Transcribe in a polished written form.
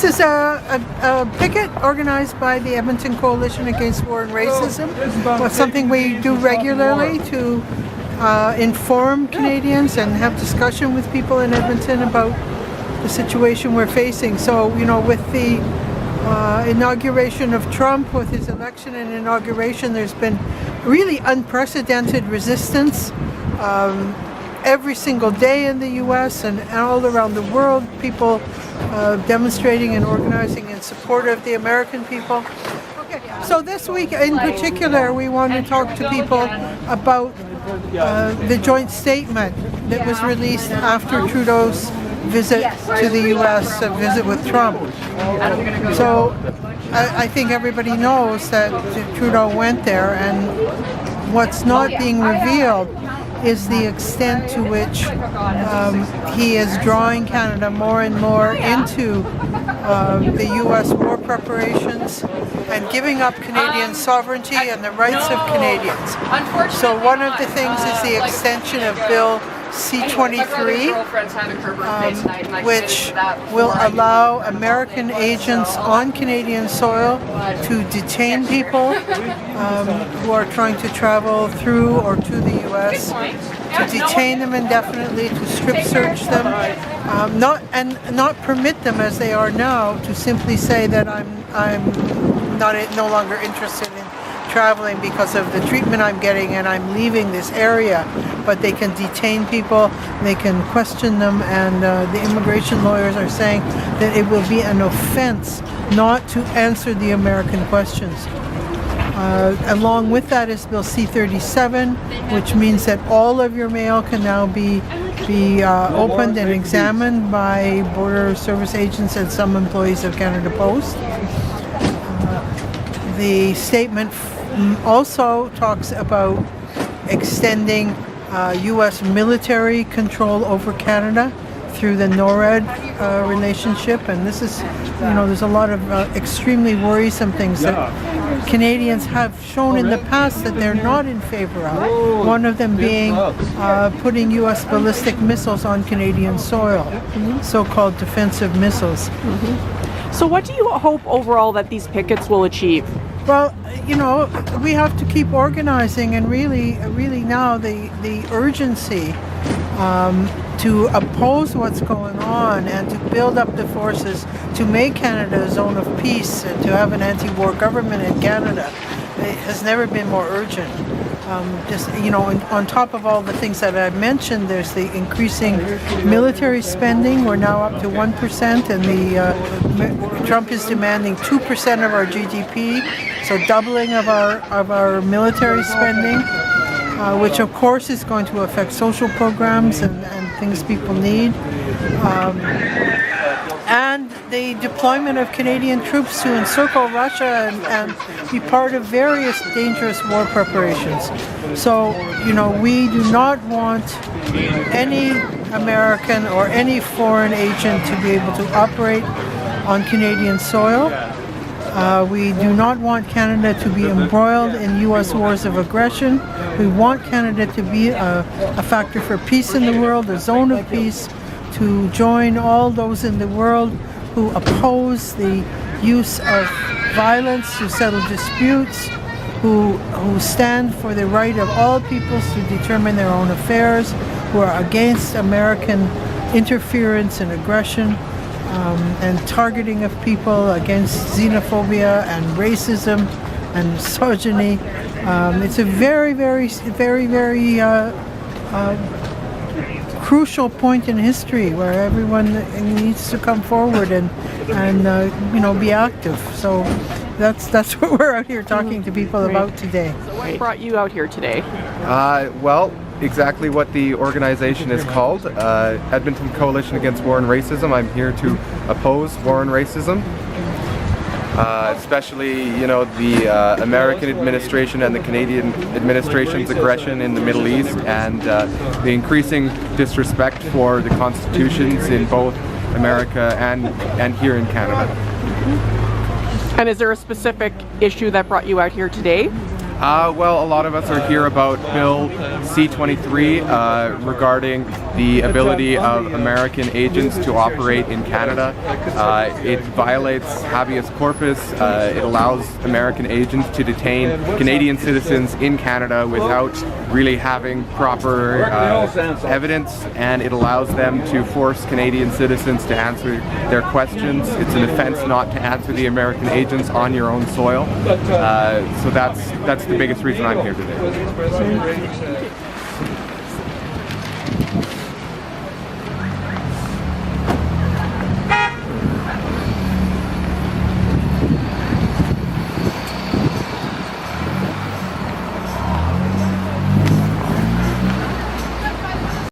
is a picket organized by the Edmonton Coalition Against War and Racism. It's something we do regularly to inform Canadians and have discussion with people in Edmonton about the situation we're facing. So, with the inauguration of Trump, with his election and inauguration, there's been really unprecedented resistance every single day in the U.S. and all around the world. People demonstrating and organizing in support of the American people. Okay, so this week in particular, we want to talk to people about the joint statement that was released after Trudeau's visit to the U.S., a visit with Trump. So I think everybody knows that Trudeau went there, and what's not being revealed is the extent to which he is drawing Canada more and more into the U.S. war preparations and giving up Canadian sovereignty and the rights of Canadians. So one of the things is the extension of Bill C-23, which will allow American agents on Canadian soil to detain people who are trying to travel through or to the U.S., to detain them indefinitely, to strip search them, not permit them as they are now to simply say that I'm no longer interested in traveling because of the treatment I'm getting and I'm leaving this area. But they can detain people, they can question them, and the immigration lawyers are saying that it will be an offense not to answer the American questions. Along with that is Bill C-37, which means that all of your mail can now be opened and examined by border service agents and some employees of Canada Post. The statement also talks about extending U.S. military control over Canada through the NORAD relationship, and this is, there's a lot of extremely worrisome things that Canadians have shown in the past that they're not in favor of. One of them being putting U.S. ballistic missiles on Canadian soil, so-called defensive missiles. So what do you hope overall that these pickets will achieve? Well, we have to keep organizing, and really now the urgency to oppose what's going on and to build up the forces to make Canada a zone of peace and to have an anti-war government in Canada, it has never been more urgent. On top of all the things that I've mentioned, there's the increasing military spending. We're now up to 1%, and Trump is demanding 2% of our GDP, so doubling of our military spending, which of course is going to affect social programs and things people need. And the deployment of Canadian troops to encircle Russia and be part of various dangerous war preparations. So, we do not want any American or any foreign agent to be able to operate on Canadian soil. We do not want Canada to be embroiled in U.S. wars of aggression. We want Canada to be a factor for peace in the world, a zone of peace, to join all those in the world who oppose the use of violence to settle disputes, who stand for the right of all peoples to determine their own affairs, who are against American interference and aggression and targeting of people, against xenophobia and racism and misogyny. It's a very, very, very, very crucial point in history where everyone needs to come forward and be active. So that's what we're out here talking to people about today. So what brought you out here today? Well, exactly what the organization is called, Edmonton Coalition Against War and Racism. I'm here to oppose war and racism. Especially, the American administration and the Canadian administration's aggression in the Middle East, and the increasing disrespect for the constitutions in both America and here in Canada. And is there a specific issue that brought you out here today? Well, a lot of us are here about Bill C-23 regarding the ability of American agents to operate in Canada. It violates habeas corpus. It allows American agents to detain Canadian citizens in Canada without really having proper evidence, and it allows them to force Canadian citizens to answer their questions. It's an offense not to answer the American agents on your own soil. So that's the biggest reason I'm here today.